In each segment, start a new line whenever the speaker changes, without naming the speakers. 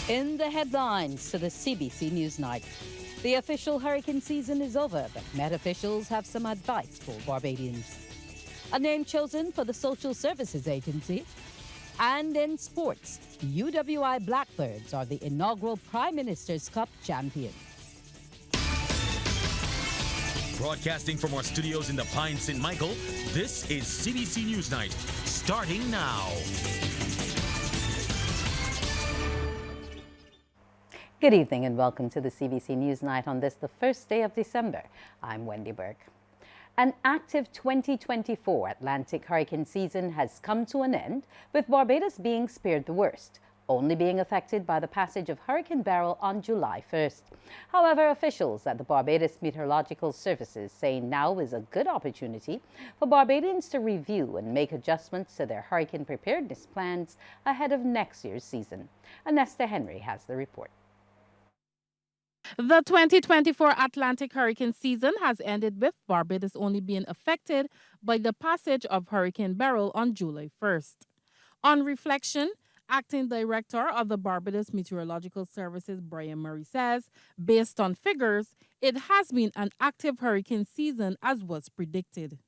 In the headlines to the CBC NewsNight. The official hurricane season is over, but Met officials have some advice for Barbadians. A name chosen for the Social Services Agency. And in sports, UWI Blackbirds are the inaugural Prime Minister's Cup champions.
Broadcasting from our studios in the Pine St. Michael, this is CBC NewsNight, starting now.
Good evening and welcome to the CBC NewsNight on this, the first day of December. I'm Wendy Burke. An active 2024 Atlantic hurricane season has come to an end, with Barbados being spared the worst, only being affected by the passage of Hurricane Beryl on July 1st. However, officials at the Barbados Meteorological Services say now is a good opportunity for Barbadians to review and make adjustments to their hurricane preparedness plans ahead of next year's season. Anesta Henry has the report.
The 2024 Atlantic hurricane season has ended with Barbados only being affected by the passage of Hurricane Beryl on July 1st. On reflection, Acting Director of the Barbados Meteorological Services, Brian Murray, says, based on figures, it has been an active hurricane season as was predicted.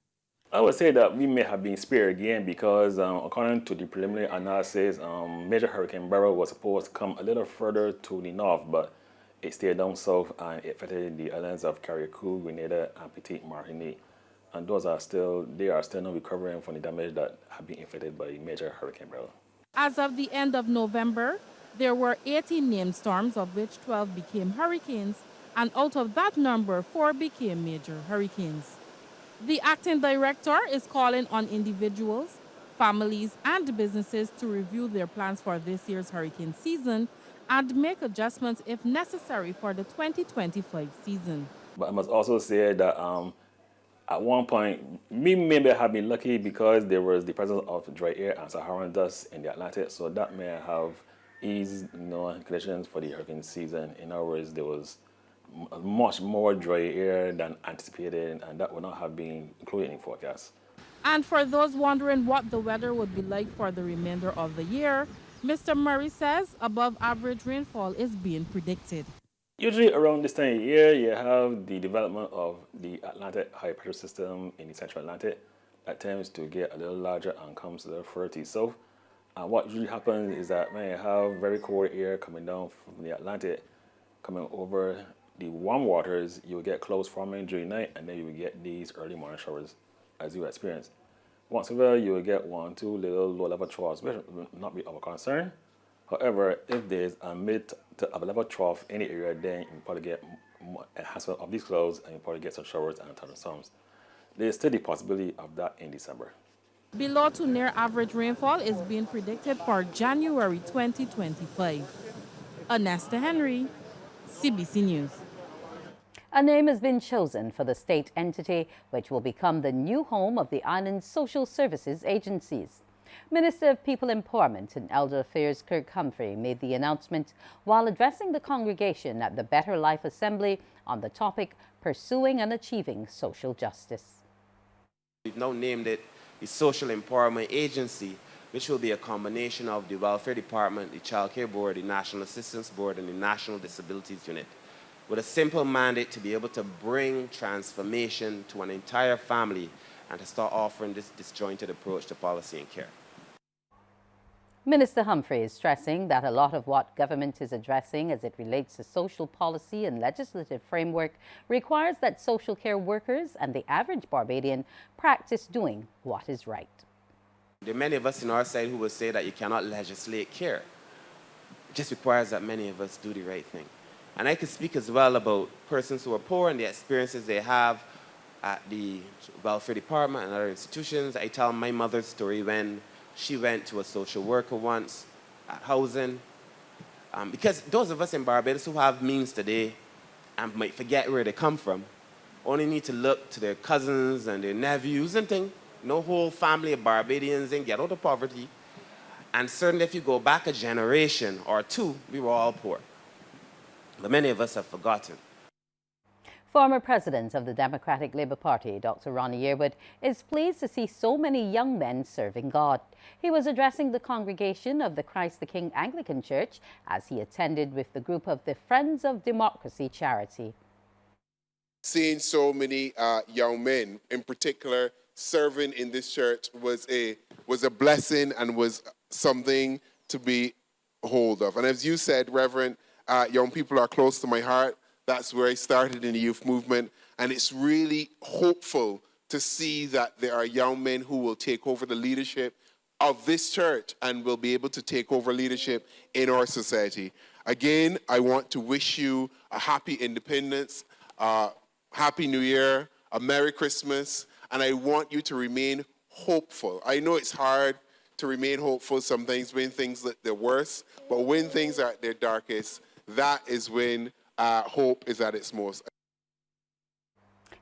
I would say that we may have been spared again because according to the preliminary analysis, Major Hurricane Beryl was supposed to come a little further to the north, but it stayed down south and it affected the islands of Carriacou, Grenada, and Petite Martinique. And they are still not recovering from the damage that have been inflicted by Major Hurricane Beryl.
As of the end of November, there were 18 named storms, of which 12 became hurricanes, and out of that number, 4 became major hurricanes. The acting director is calling on individuals, families, and businesses to review their plans for this year's hurricane season and make adjustments if necessary for the 2025 season.
But I must also say that at one point, we maybe have been lucky because there was the presence of dry air and Saharan dust in the Atlantic, so that may have eased conditions for the hurricane season. In other words, there was much more dry air than anticipated, and that would not have been included in forecasts.
And for those wondering what the weather would be like for the remainder of the year, Mr. Murray says above average rainfall is being predicted.
Usually around this time of year, you have the development of the Atlantic high pressure system in the central Atlantic that tends to get a little larger and comes a little further to the south. And what usually happens is that when you have very cold air coming down from the Atlantic, coming over the warm waters, you'll get clouds forming during the night, and then you will get these early morning showers as you experience. Once in a while, you will get 1, 2 little low-level troughs, which will not be of concern. However, if there's a mid to upper-level trough in the area, then you probably get more enhancement of these clouds, and you probably get some showers and thunderstorms. There's still the possibility of that in December.
Below to near average rainfall is being predicted for January 2025. Anesta Henry, CBC News.
A name has been chosen for the state entity, which will become the new home of the island's social services agencies. Minister of People Empowerment and Elder Affairs Kirk Humphrey made the announcement while addressing the congregation at the Better Life Assembly on the topic Pursuing and Achieving Social Justice.
We've now named it the Social Empowerment Agency, which will be a combination of the Welfare Department, the Child Care Board, the National Assistance Board, and the National Disabilities Unit, with a simple mandate to be able to bring transformation to an entire family and to start offering this disjointed approach to policy and care.
Minister Humphrey is stressing that a lot of what government is addressing as it relates to social policy and legislative framework requires that social care workers and the average Barbadian practice doing what is right.
There are many of us in our side who will say that you cannot legislate care. It just requires that many of us do the right thing. And I can speak as well about persons who are poor and the experiences they have at the welfare department and other institutions. I tell my mother's story when she went to a social worker once at housing. Because those of us in Barbados who have means today and might forget where they come from, only need to look to their cousins and their nephews and things. No whole family of Barbadians and get out of poverty. And certainly if you go back a generation or two, we were all poor. But many of us have forgotten.
Former president of the Democratic Labour Party, Dr. Ronnie Yearwood, is pleased to see so many young men serving God. He was addressing the congregation of the Christ the King Anglican Church as he attended with the group of the Friends of Democracy charity.
Seeing so many young men, in particular, serving in this church was a blessing and was something to be hold of. And as you said, Reverend, young people are close to my heart. That's where I started in the youth movement. And it's really hopeful to see that there are young men who will take over the leadership of this church and will be able to take over leadership in our society. Again, I want to wish you a happy independence, Happy New Year, a Merry Christmas, and I want you to remain hopeful. I know it's hard to remain hopeful sometimes when things look their worst, but when things are at their darkest, that is when hope is at its most.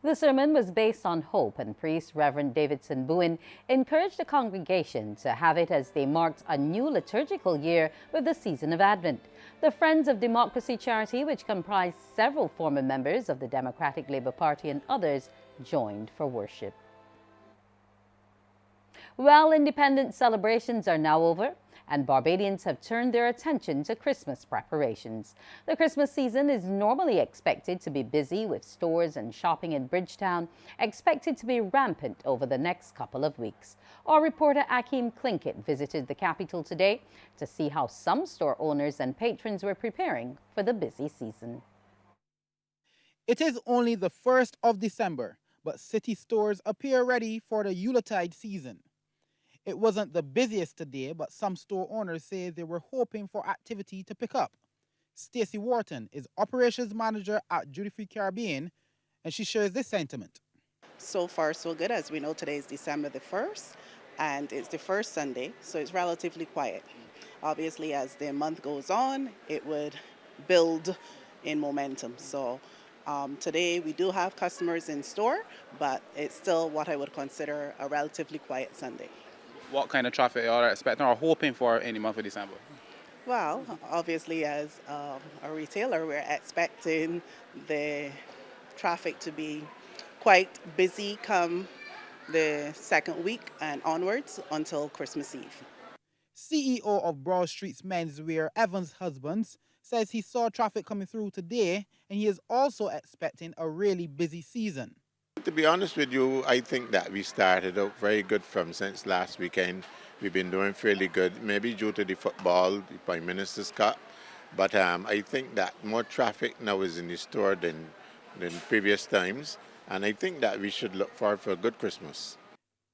The sermon was based on hope, and priest Reverend Davidson Bowen encouraged the congregation to have it as they marked a new liturgical year with the season of Advent. The Friends of Democracy charity, which comprised several former members of the Democratic Labour Party and others, joined for worship. Well, independence celebrations are now over, and Barbadians have turned their attention to Christmas preparations. The Christmas season is normally expected to be busy, with stores and shopping in Bridgetown expected to be rampant over the next couple of weeks. Our reporter Akeem Clinkett visited the capital today to see how some store owners and patrons were preparing for the busy season.
It is only the 1st of December, but city stores appear ready for the Yuletide season. It wasn't the busiest today, but some store owners say they were hoping for activity to pick up. Stacey Wharton is operations manager at Duty Free Caribbean, and she shares this sentiment.
So far, so good. As we know, today is December the 1st, and it's the first Sunday, so it's relatively quiet. Obviously, as the month goes on, it would build in momentum. So today we do have customers in store, but it's still what I would consider a relatively quiet Sunday.
What kind of traffic are you expecting or hoping for in the month of December?
Well, obviously, as a retailer, we're expecting the traffic to be quite busy come the second week and onwards until Christmas Eve.
CEO of Broad Street's Menswear, Evans Husbands, says he saw traffic coming through today, and he is also expecting a really busy season.
To be honest with you, I think that we started out very good from since last weekend. We've been doing fairly good, maybe due to the football, the Prime Minister's Cup. But I think that more traffic now is in the store than previous times. And I think that we should look forward for a good Christmas.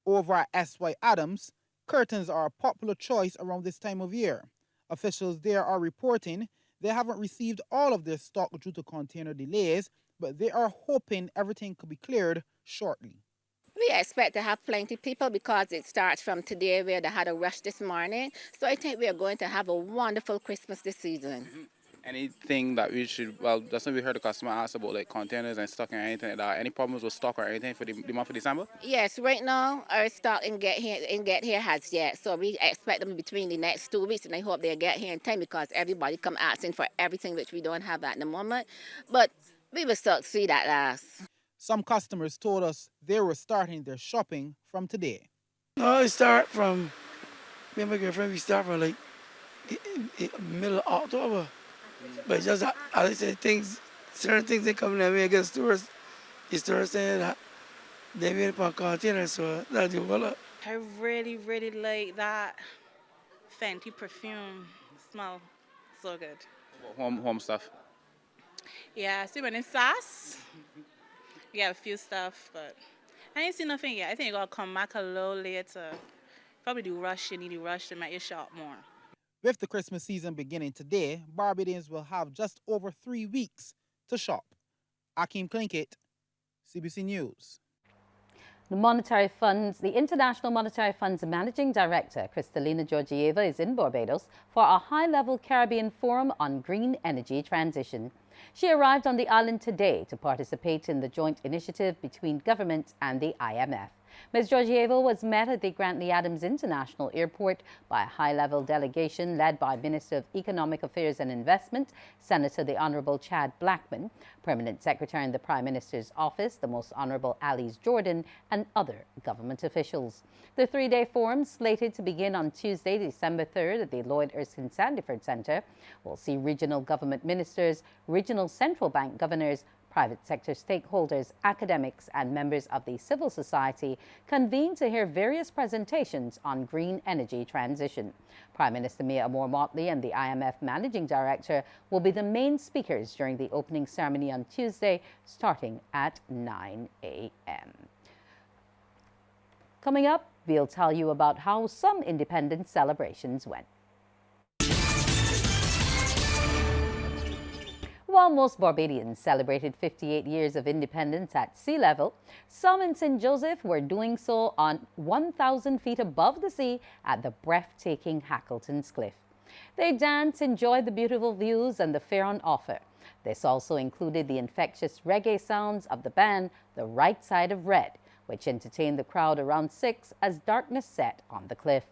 Over at S.Y. Adams, curtains are a popular choice around this time of year. Officials there are reporting they haven't received all of their stock due to container delays, but they are hoping everything could be cleared shortly.
We expect to have plenty of people because it starts from today where they had a rush this morning. So I think we are going to have a wonderful Christmas this season.
Anything that we should, well, that's when we heard the customer ask about like containers and stock and anything like that. Any problems with stock or anything for the month of December?
Yes, right now our stock in get here has yet. So we expect them between the next 2 weeks, and I hope they'll get here in time because everybody come asking for everything which we don't have at the moment. But we will start to see that last.
Some customers told us they were starting their shopping from today.
I start from, me and my girlfriend, we start from like the middle of October. But just, as I said, certain things they come in and we get stores. The stores saying that they made it on containers, so that'll do well.
I really, really like that Fenty perfume. Smell so good.
Home stuff.
Yeah, I see when it's sauce. We have a few stuff, but I ain't seen nothing yet. I think you're going to come back a little later. Probably do rush, you need to rush to make you shop more.
With the Christmas season beginning today, Barbadians will have just over 3 weeks to shop. Akeem Clinkett, CBC News.
The International Monetary Fund's Managing Director, Kristalina Georgieva, is in Barbados for a high-level Caribbean forum on green energy transition. She arrived on the island today to participate in the joint initiative between government and the IMF. Ms. Georgieva was met at the Grantley Adams International Airport by a high-level delegation led by Minister of Economic Affairs and Investment, Senator the Honorable Chad Blackman, Permanent Secretary in the Prime Minister's Office, the Most Honorable Alice Jordan, and other government officials. The three-day forum, slated to begin on Tuesday, December 3rd at the Lloyd Erskine Sandiford Centre, will see regional government ministers, regional central bank governors, private sector stakeholders, academics, and members of the civil society convene to hear various presentations on green energy transition. Prime Minister Mia Moore-Motley and the IMF Managing Director will be the main speakers during the opening ceremony on Tuesday, starting at 9 a.m. Coming up, we'll tell you about how some independence celebrations went. While most Barbadians celebrated 58 years of independence at sea level, some in St. Joseph were doing so on 1,000 feet above the sea at the breathtaking Hackleton's Cliff. They danced, enjoyed the beautiful views and the fare on offer. This also included the infectious reggae sounds of the band The Right Side of Red, which entertained the crowd around 6 as darkness set on the cliff.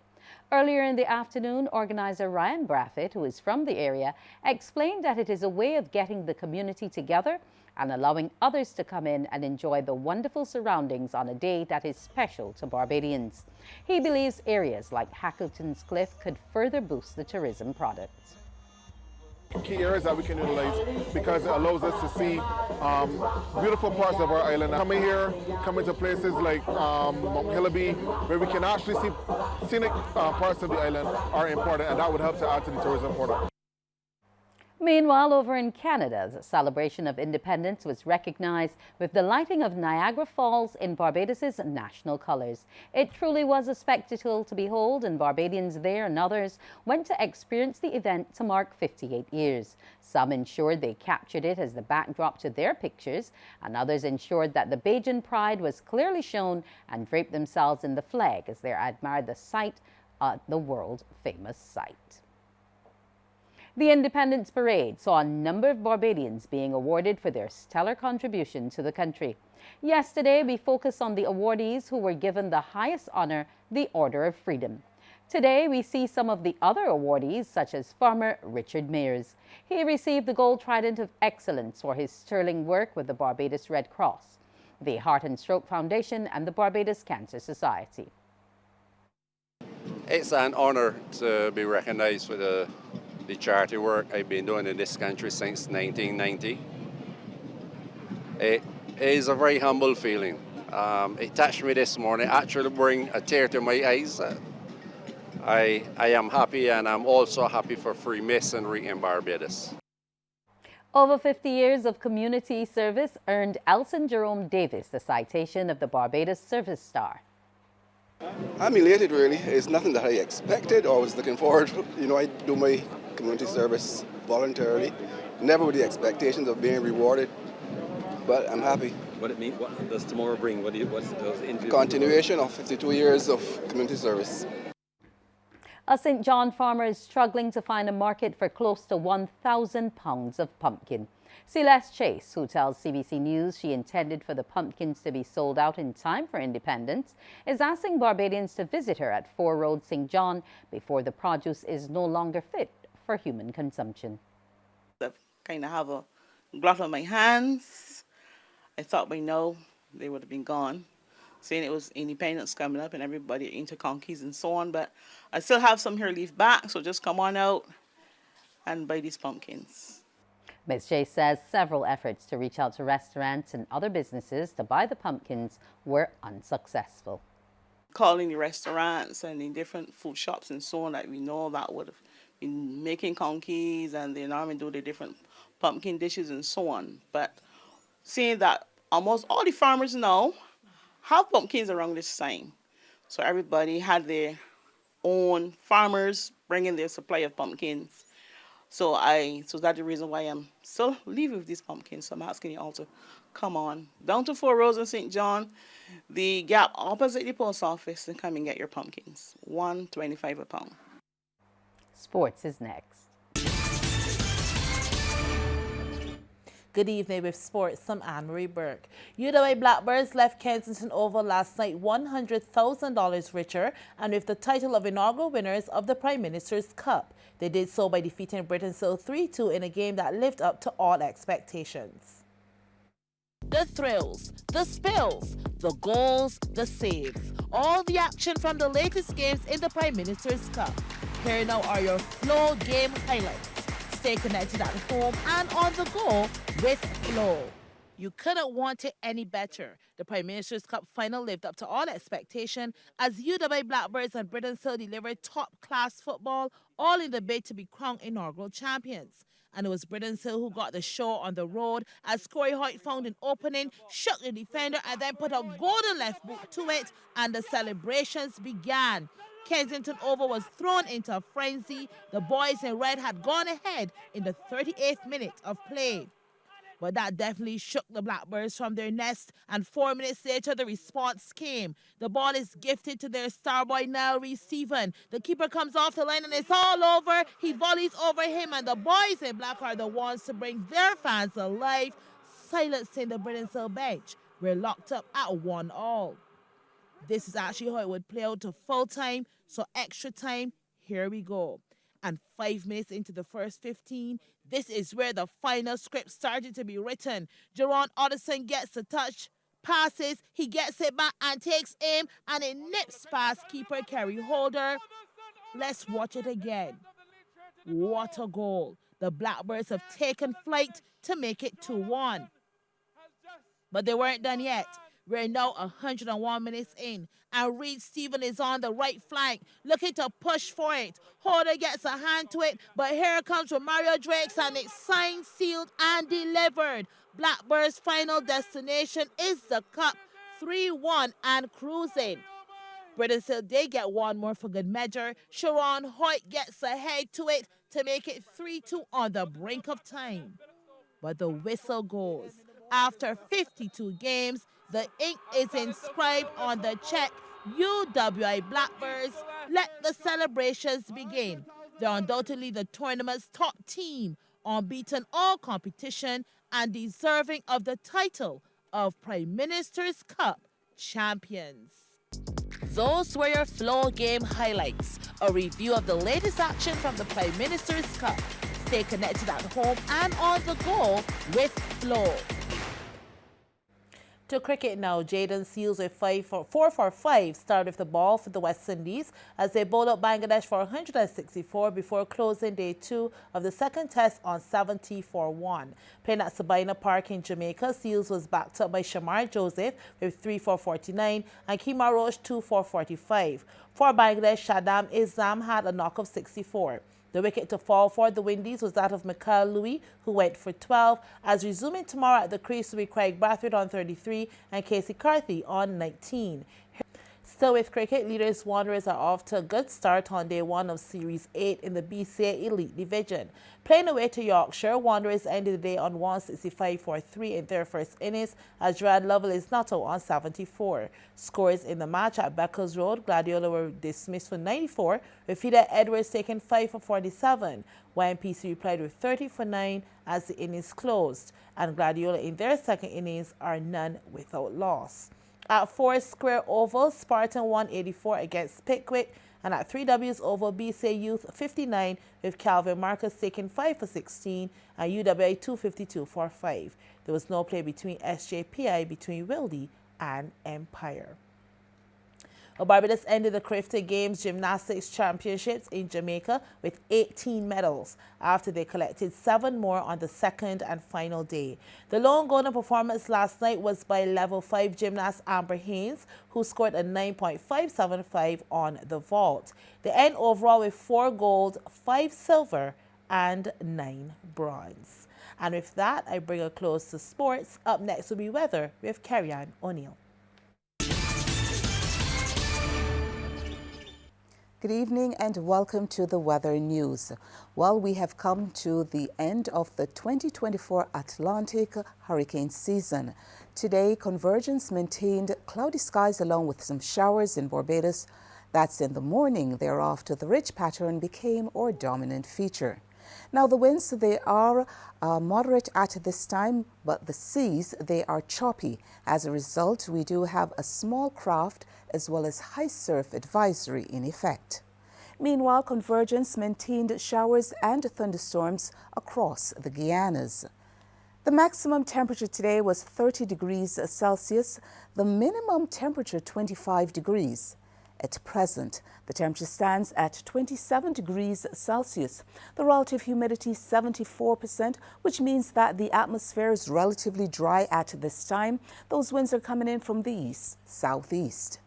Earlier in the afternoon, organizer Ryan Braffett, who is from the area, explained that it is a way of getting the community together and allowing others to come in and enjoy the wonderful surroundings on a day that is special to Barbadians. He believes areas like Hackleton's Cliff could further boost the tourism product.
Key areas that we can utilize because it allows us to see beautiful parts of our island. Coming here, coming to places like Mount Hillaby, where we can actually see scenic parts of the island are important, and that would help to add to the tourism product.
Meanwhile, over in Canada, the celebration of independence was recognized with the lighting of Niagara Falls in Barbados' national colors. It truly was a spectacle to behold, and Barbadians there and others went to experience the event to mark 58 years. Some ensured they captured it as the backdrop to their pictures, and others ensured that the Bajan pride was clearly shown and draped themselves in the flag as they admired the sight, the world-famous sight. The Independence Parade saw a number of Barbadians being awarded for their stellar contribution to the country. Yesterday, we focused on the awardees who were given the highest honor, the Order of Freedom. Today, we see some of the other awardees, such as farmer Richard Mears. He received the Gold Trident of Excellence for his sterling work with the Barbados Red Cross, the Heart and Stroke Foundation, and the Barbados Cancer Society.
It's an honor to be recognized for the charity work I've been doing in this country since 1990. It is a very humble feeling. It touched me this morning, actually bring a tear to my eyes. I am happy, and I'm also happy for Freemasonry in Barbados.
Over 50 years of community service earned Elson Jerome Davis the citation of the Barbados Service Star.
I'm elated, really. It's nothing that I expected or was looking forward to. You know, I do my community service voluntarily, never with the expectations of being rewarded, but I'm happy.
What does tomorrow bring? What's the
continuation of 52 years of community service.
A St. John farmer is struggling to find a market for close to 1,000 pounds of pumpkin. Celeste Chase, who tells CBC News she intended for the pumpkins to be sold out in time for independence, is asking Barbadians to visit her at 4 Road St. John before the produce is no longer fit for human consumption.
I kind of have a glut on my hands. I thought by now they would have been gone, saying it was independence coming up and everybody into conkeys and so on, but I still have some here leave back, so just come on out and buy these pumpkins.
Ms. Chase says several efforts to reach out to restaurants and other businesses to buy the pumpkins were unsuccessful.
Calling the restaurants and the different food shops and so on that we know that would have been making conkeys and they normally do the different pumpkin dishes and so on. But seeing that almost all the farmers now have pumpkins around this time. So everybody had their own farmers bringing their supply of pumpkins. So that's the reason why I'm still leaving with these pumpkins. So I'm asking you all to come on down to 4 Roads in St. John, the gap opposite the post office, and come and get your pumpkins. $1.25 a pound.
Sports is next.
Good evening with sports. I'm Anne-Marie Burke. UWA Blackbirds left Kensington Oval last night $100,000 richer and with the title of inaugural winners of the Prime Minister's Cup. They did so by defeating Britain's 3-2 in a game that lived up to all expectations. The thrills, the spills, the goals, the saves. All the action from the latest games in the Prime Minister's Cup. Here now are your Flow game highlights. Stay connected at home and on the go with Flow. You couldn't want it any better. The Prime Minister's Cup final lived up to all expectation as UWA Blackbirds and Britain still delivered top-class football, all in the bid to be crowned inaugural champions. And it was Britain Hill who got the show on the road as Corey Hoyt found an opening, shook the defender and then put a golden left boot to it and the celebrations began. Kensington Oval was thrown into a frenzy. The boys in red had gone ahead in the 38th minute of play. But that definitely shook the Blackbirds from their nest, and 4 minutes later the response came. The ball is gifted to their star boy Niall Rees-Stephen. The keeper comes off the line and it's all over. He volleys over him and the boys in black are the ones to bring their fans alive, silencing the Britain Hill bench. We're locked up at 1-1. This is actually how it would play out to full time, so extra time, here we go. And 5 minutes into the first 15, this is where the final script started to be written. Jerron Oddison gets the touch, passes, he gets it back and takes aim, and it nips past keeper Kerry Holder. Let's watch it again. What a goal. The Blackbirds have taken flight to make it 2-1. But they weren't done yet. We're now 101 minutes in, and Rees-Stephen is on the right flank, looking to push for it. Holder gets a hand to it, but here comes Romario Drakes, and it's signed, sealed, and delivered. Blackbird's final destination is the Cup, 3-1 and cruising. Britain Hill they get one more for good measure. Sharon Hoyt gets ahead to it to make it 3-2 on the brink of time. But the whistle goes. After 52 games, the ink is inscribed on the check. UWI Blackbirds, let the celebrations begin. They're undoubtedly the tournament's top team, unbeaten all competition and deserving of the title of Prime Minister's Cup champions. Those were your Flow game highlights, a review of the latest action from the Prime Minister's Cup. Stay connected at home and on the go with Flow. To cricket now, Jayden Seals with 4 for 5 started with the ball for the West Indies as they bowled out Bangladesh for 164 before closing day 2 of the second test on 70 for 1. Playing at Sabina Park in Jamaica, Seals was backed up by Shamar Joseph with 3 for 49 and Kemar Roach 2 for 45. For Bangladesh, Shadam Islam had a knock of 64. The wicket to fall for the Windies was that of Mikhail Louis, who went for 12, as resuming tomorrow at the crease will be Craig Brathwaite on 33 and Casey Carthy on 19. Still with cricket, leaders Wanderers are off to a good start on day 1 of Series 8 in the BCA Elite Division. Playing away to Yorkshire, Wanderers ended the day on 165 for 3 in their first innings as Gerard Lovell is not out on 74. Scores in the match at Beccles Road, Gladiola were dismissed for 94, with Fida Edwards taking 5 for 47. YMPC replied with 30 for 9 as the innings closed, and Gladiola in their second innings are none without loss. At Forest Square Oval, Spartan 184 against Pickwick, and at 3Ws Oval, BCA Youth 59 with Calvin Marcus taking 5 for 16 and UWA 252 for 5. There was no play between SJPI between Wildy and Empire. Barbados ended the Crafty Games Gymnastics Championships in Jamaica with 18 medals after they collected 7 more on the second and final day. The lone golden performance last night was by level 5 gymnast Amber Haynes, who scored a 9.575 on the vault. They end overall with 4 gold, 5 silver, and 9 bronze. And with that, I bring a close to sports. Up next will be weather with Carrie-Ann O'Neill.
Good evening and welcome to the weather news. Well, we have come to the end of the 2024 Atlantic hurricane season. Today, convergence maintained cloudy skies along with some showers in Barbados. That's in the morning. Thereafter, the ridge pattern became our dominant feature. Now the winds, they are moderate at this time, but the seas, they are choppy. As a result, we do have a small craft as well as high surf advisory in effect. Meanwhile, Convergence maintained showers and thunderstorms across the Guianas. The maximum temperature today was 30 degrees Celsius, the minimum temperature 25 degrees. At present, the temperature stands at 27 degrees Celsius. The relative humidity 74%, which means that the atmosphere is relatively dry at this time. Those winds are coming in from the east, southeast.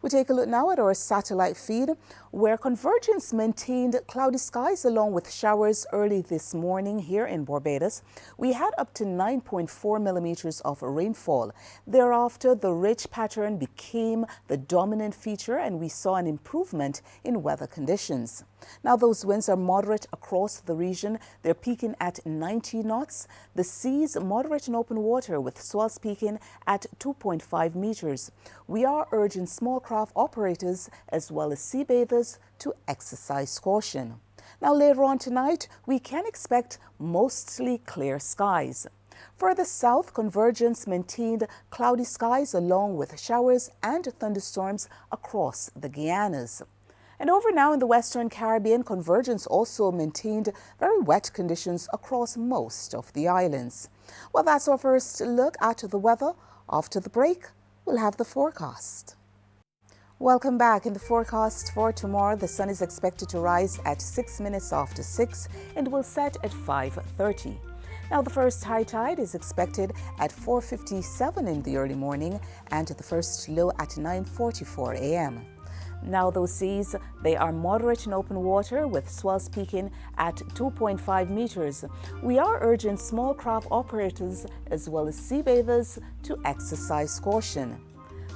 We take a look now at our satellite feed, where Convergence maintained cloudy skies along with showers early this morning here in Barbados. We had up to 9.4 millimeters of rainfall. Thereafter, the ridge pattern became the dominant feature and we saw an improvement in weather conditions. Now, those winds are moderate across the region. They're peaking at 90 knots. The seas moderate in open water with swells peaking at 2.5 meters. We are urging small craft operators as well as sea bathers to exercise caution. Now, later on tonight, we can expect mostly clear skies. Further south, Convergence maintained cloudy skies along with showers and thunderstorms across the Guianas. And over now in the Western Caribbean, Convergence also maintained very wet conditions across most of the islands. Well, that's our first look at the weather. After the break, we'll have the forecast. Welcome back. In the forecast for tomorrow, the sun is expected to rise at 6 minutes after 6 and will set at 5:30. Now, the first high tide is expected at 4:57 in the early morning and the first low at 9:44 a.m. Now, those seas, they are moderate in open water with swells peaking at 2.5 meters. We are urging small craft operators as well as sea bathers to exercise caution.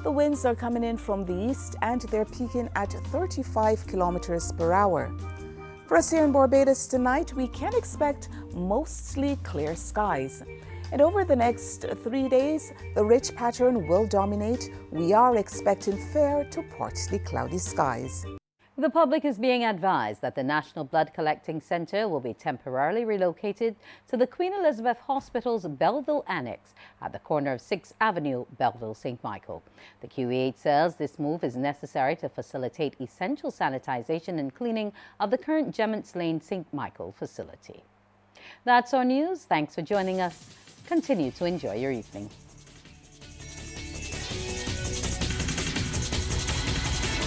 The winds are coming in from the east and they're peaking at 35 kilometers per hour. For us here in Barbados tonight, we can expect mostly clear skies. And over the next 3 days, the ridge pattern will dominate. We are expecting fair to partly cloudy skies.
The public is being advised that the National Blood Collecting Centre will be temporarily relocated to the Queen Elizabeth Hospital's Belleville Annex at the corner of 6th Avenue, Belleville, St. Michael. The QE8 says this move is necessary to facilitate essential sanitization and cleaning of the current Gements Lane St. Michael facility. That's our news. Thanks for joining us. Continue to enjoy your evening.